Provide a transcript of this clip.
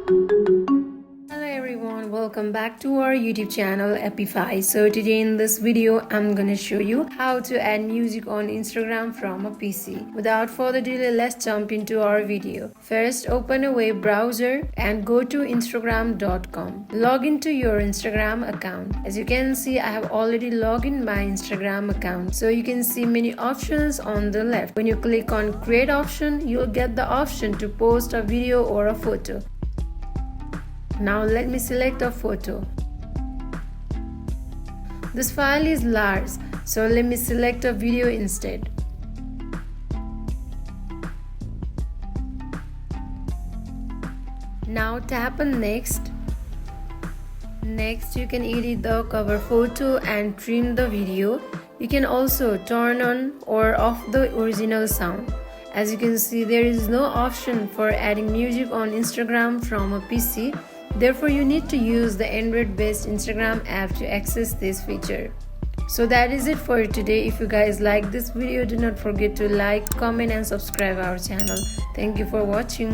Hello everyone, welcome back to our YouTube channel Epify. So today in this video I'm gonna show you how to add music on Instagram from a PC. Without further delay, let's jump into our video. First, open a web browser and go to instagram.com. Log into your Instagram account. As you can see, I have already logged in my Instagram account. So you can see many options on the left. When you click on create option, you'll get the option to post a video or a photo. Now let me select a photo. This file is large, so let me select a video instead. Now tap on next. Next, you can edit the cover photo and trim the video. You can also turn on or off the original sound. As you can see, there is no option for adding music on Instagram from a PC. Therefore, you need to use the Android-based Instagram app to access this feature. So that is it for today. If you guys like this video, do not forget to like, comment and subscribe our channel. Thank you for watching.